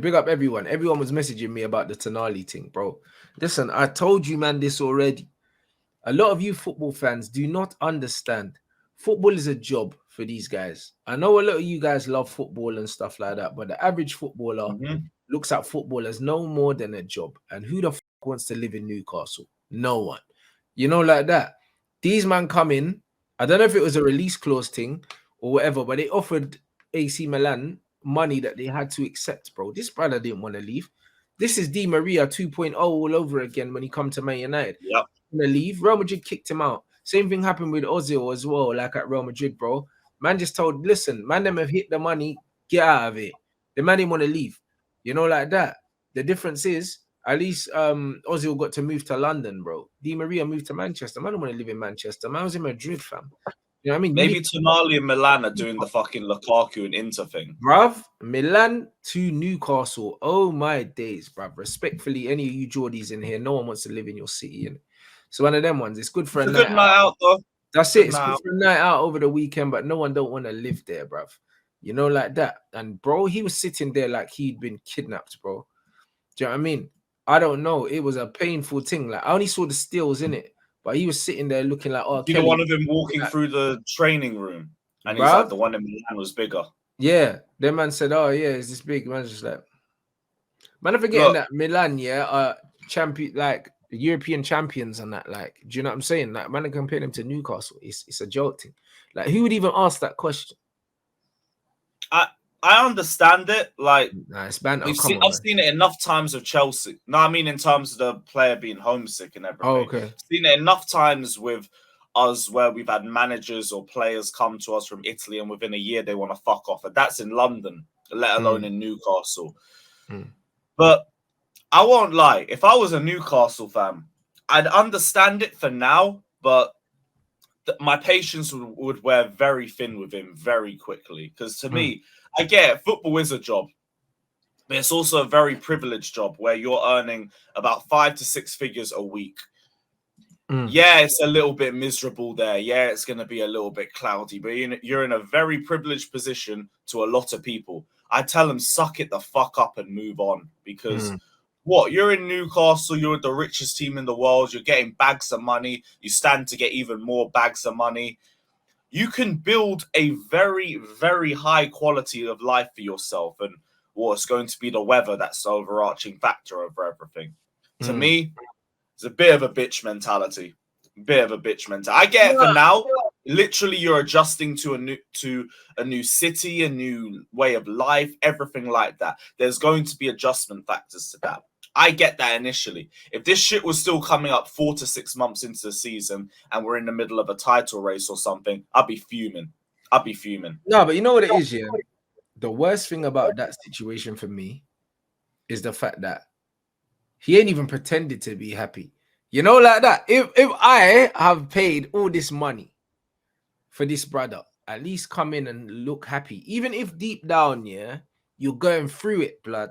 Big up everyone. Everyone was messaging me about the Tonali thing, bro. Listen, I told you, man, this already. A lot of you football fans do not understand. Football is a job for these guys. I know a lot of you guys love football and stuff like that, but the average footballer looks at football as no more than a job. And who the fuck wants to live in Newcastle? No one. You know, like that. These man come in. I don't know if it was a release clause thing or whatever, but they offered AC Milan money that they had to accept, bro. This brother didn't want to leave. This is Di Maria 2.0 all over again when he come to Man United. Yep. To leave. Real Madrid kicked him out. Same thing happened with Ozil as well, like at Real Madrid, bro. Man just told, listen, man, them have hit the money, get out of it. The man didn't want to leave. You know, like that. The difference is, at least Ozil got to move to London, bro. Di Maria moved to Manchester. Man don't want to live in Manchester. Man was in Madrid, fam. You know what I mean? Maybe Tonali and Milan are doing the fucking Lukaku and Inter thing. Bruv, Milan to Newcastle. Oh my days, bruv. Respectfully, any of you Geordies in here, no one wants to live in your city. And so one of them ones. It's good for It's a good night out, though. That's it. It's good for a night out over the weekend, but no one don't want to live there, bruv. You know, like that. And bro, he was sitting there like he'd been kidnapped, bro. Do you know what I mean? I don't know. It was a painful thing. Like I only saw the stills in it, but he was sitting there looking like, oh, you know, one of them walking through the training room, and he's like, the one in Milan was bigger. Yeah, the man said, oh yeah, is this big? Man's just like, man, I'm forgetting that Milan, yeah, champion, like European champions and that. Like, do you know what I'm saying? Like, man, I compare them to Newcastle. It's a joke thing. Like, who would even ask that question? I understand it. Like, nah, it's banter. I've seen it enough times with Chelsea. No, I mean in terms of the player being homesick and everything. Oh, okay. I've seen it enough times with us where we've had managers or players come to us from Italy and within a year they want to fuck off. And that's in London, let alone in Newcastle. But I won't lie. If I was a Newcastle fan, I'd understand it for now, but my patience would wear very thin with him very quickly. Because to me, I get it, football is a job, but it's also a very privileged job where you're earning about 5 to 6 figures a week. Yeah, it's a little bit miserable there. Yeah, it's going to be a little bit cloudy, but you're in a very privileged position to a lot of people. I tell them, suck it the fuck up and move on. Because what? You're in Newcastle, you're the richest team in the world, you're getting bags of money, you stand to get even more bags of money. You can build a very, very high quality of life for yourself. And it's going to be the weather that's the overarching factor over everything. To me, it's a bit of a bitch mentality. I get it for now. Literally, you're adjusting to a new city, a new way of life, everything like that. There's going to be adjustment factors to that. I get that initially. If this shit was still coming up 4 to 6 months into the season and we're in the middle of a title race or something, I'd be fuming. No, but you know what it is, yeah? The worst thing about that situation for me is the fact that he ain't even pretended to be happy. You know, like that. If I have paid all this money for this brother, at least come in and look happy. Even if deep down, yeah, you're going through it, blood.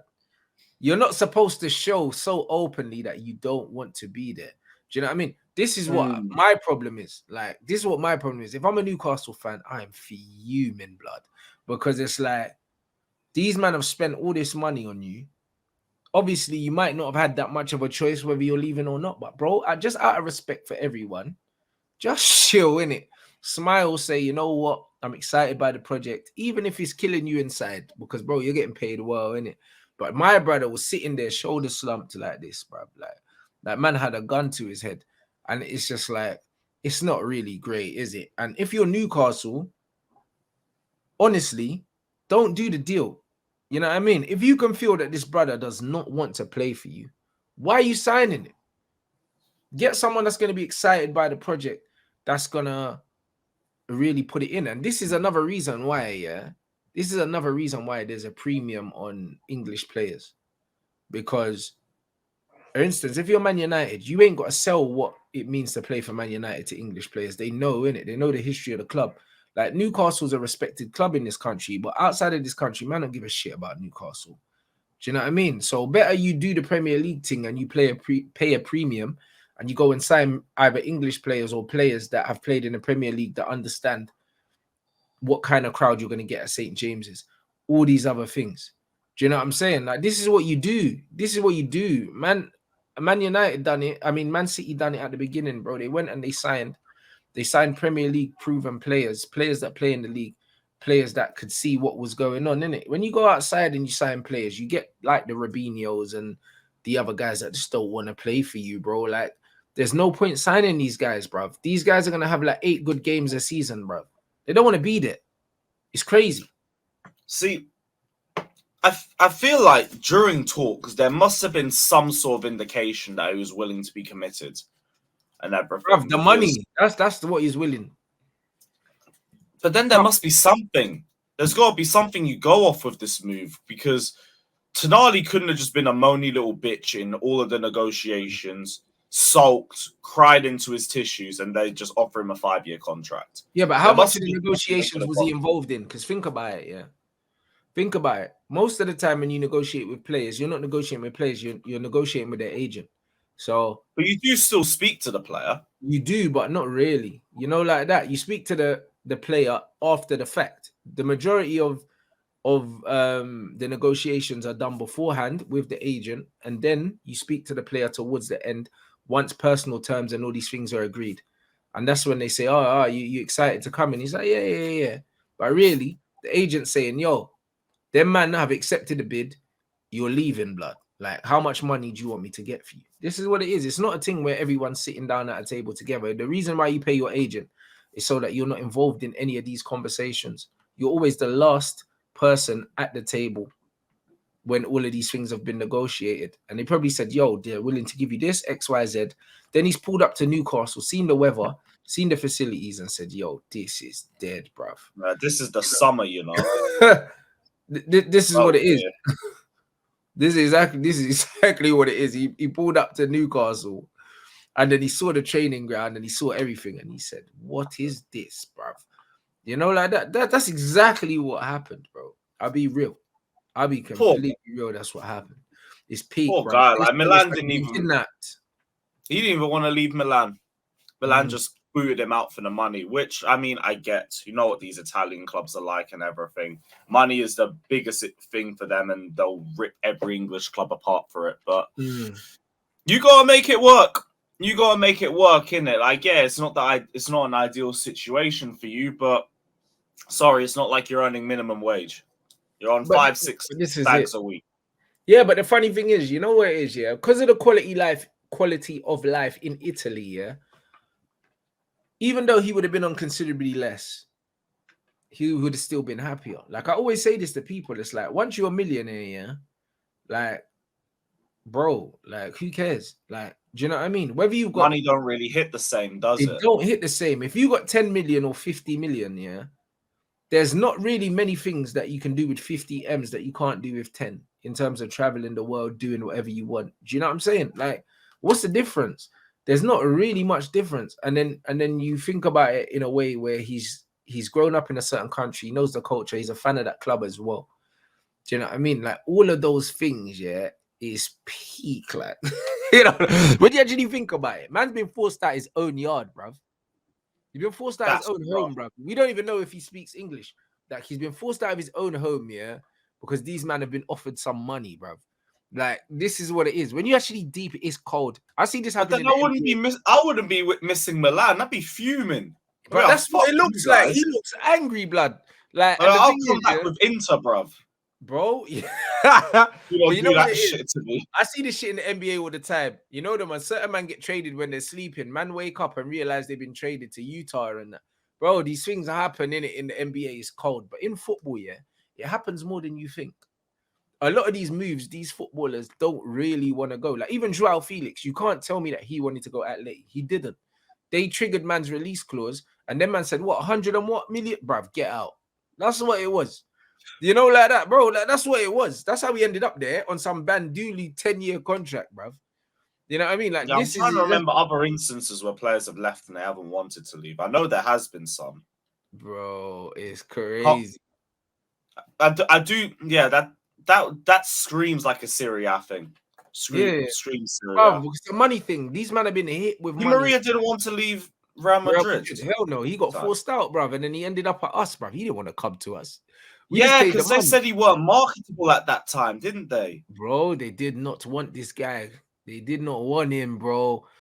You're not supposed to show so openly that you don't want to be there. Do you know what I mean? This is what my problem is. Like, this is what my problem is. If I'm a Newcastle fan, I am fuming, blood. Because it's like, these men have spent all this money on you. Obviously, you might not have had that much of a choice whether you're leaving or not. But, bro, just out of respect for everyone, just chill, innit? Smile, say, you know what? I'm excited by the project, even if it's killing you inside. Because, bro, you're getting paid well, innit? But my brother was sitting there, shoulder slumped like this, bro. Like, that man had a gun to his head. And it's just like, it's not really great, is it? And if you're Newcastle, honestly, don't do the deal. You know what I mean? If you can feel that this brother does not want to play for you, why are you signing it? Get someone that's going to be excited by the project, that's going to really put it in. And this is another reason why, yeah, this is another reason why there's a premium on English players. Because, for instance, if you're Man United, you ain't got to sell what it means to play for Man United to English players. They know, innit? They know the history of the club. Like, Newcastle's a respected club in this country, but outside of this country, man, don't give a shit about Newcastle. Do you know what I mean? So better you do the Premier League thing and you pay a premium and you go and sign either English players or players that have played in the Premier League that understand what kind of crowd you're going to get at St. James's. All these other things. Do you know what I'm saying? Like, this is what you do. This is what you do, man. Man United done it. I mean, Man City done it at the beginning, bro. They went and they signed Premier League proven players that play in the league, players that could see what was going on, innit? When you go outside and you sign players, you get like the Robinhos and the other guys that just don't want to play for you, bro. Like, there's no point signing these guys, bro. These guys are gonna have like 8 good games a season, bro. They don't want to be there. It's crazy. See, I feel like during talks there must have been some sort of indication that he was willing to be committed and everything. Bruv, the money, that's what he's willing. But then there must be something. There's got to be something you go off with this move, because Tonali couldn't have just been a moany little bitch in all of the negotiations, sulked, cried into his tissues, and they just offer him a 5-year contract. Yeah, but how much of the negotiations was he involved in? Because think about it, yeah. Think about it. Most of the time when you negotiate with players, you're not negotiating with players, you're negotiating with their agent. So, but you do still speak to the player. You do, but not really. You know, like that. You speak to the player after the fact. The majority of the negotiations are done beforehand with the agent, and then you speak to the player towards the end once personal terms and all these things are agreed. And that's when they say, "Oh, you excited to come?" And he's like, "Yeah." But really, the agent's saying, "Yo, them man have accepted the bid. You're leaving, blood. Like, how much money do you want me to get for you?" This is what it is. It's not a thing where everyone's sitting down at a table together. The reason why you pay your agent is so that you're not involved in any of these conversations. You're always the last person at the table when all of these things have been negotiated. And they probably said, "Yo, they're willing to give you this, X, Y, Z." Then he's pulled up to Newcastle, seen the weather, seen the facilities, and said, "Yo, this is dead, bruv. This is the summer, you know." This is what it is. This is exactly what it is. He pulled up to Newcastle, and then he saw the training ground and he saw everything, and he said, "What is this, bruv?" You know, like that. That's exactly what happened, bro. I'll be real. I'll be completely real. That's what happened. It's peak, poor bro. Guy. Like, Milan didn't even. He didn't even want to leave Milan. Milan just booted him out for the money, which, I mean, I get. You know what these Italian clubs are like and everything. Money is the biggest thing for them, and they'll rip every English club apart for it. But you gotta make it work. You gotta make it work, innit? Like, yeah, it's not an ideal situation for you, but sorry, it's not like you're earning minimum wage. You're on 5-6 bags a week. Yeah, but the funny thing is, you know what it is, yeah? Because of the quality of life in Italy, yeah. Even though he would have been on considerably less, he would have still been happier. Like, I always say this to people, it's like, once you're a millionaire, yeah, like, bro, like, who cares? Like, do you know what I mean? Whether you've got money don't really hit the same, does it? It don't hit the same. If you got 10 million or 50 million, yeah, there's not really many things that you can do with 50 M's that you can't do with 10 in terms of traveling the world, doing whatever you want. Do you know what I'm saying? Like, what's the difference? There's not really much difference. And then you think about it in a way where he's grown up in a certain country, he knows the culture, he's a fan of that club as well. Do you know what I mean? Like, all of those things, yeah, is peak. Like, you know, when you actually think about it, man's been forced out his own yard, bruv. He's been forced out of his own home, bruv. We don't even know if he speaks English. Like, he's been forced out of his own home, yeah, because these men have been offered some money, bruv. Like, this is what it is. When you actually deep, it's cold. I see this happening. But then I wouldn't be missing Milan. I'd be fuming. But that's what it looks like. He looks angry, blood. Like, I'll come back with Inter, bruv. Bro, yeah. You know that shit to me. I see this shit in the NBA all the time. You know them, and certain man get traded when they're sleeping. Man wake up and realize they've been traded to Utah and that. Bro, these things happen in the NBA. It's cold, but in football, yeah, it happens more than you think. A lot of these moves, these footballers don't really want to go. Like, even Joao Felix, you can't tell me that he wanted to go Atleti. He didn't. They triggered man's release clause, and then man said, "What, 100 and what million, bruv? Get out." That's what it was. You know, like that, bro. Like, that's what it was. That's how we ended up there on some Banduli 10-year contract, bruv. You know what I mean? Like, yeah, I'm trying to remember other instances where players have left and they haven't wanted to leave. I know there has been some. Bro, it's crazy. I do. Yeah, that screams like a Serie A thing. Screams Serie A. It's a money thing. These men have been hit with money. Maria didn't want to leave Real Madrid. Hell no, he got forced out, bruv, and then he ended up at us, bruv. He didn't want to come to us. Yeah, because they said he weren't marketable at that time, didn't they? Bro, they did not want this guy. They did not want him, bro.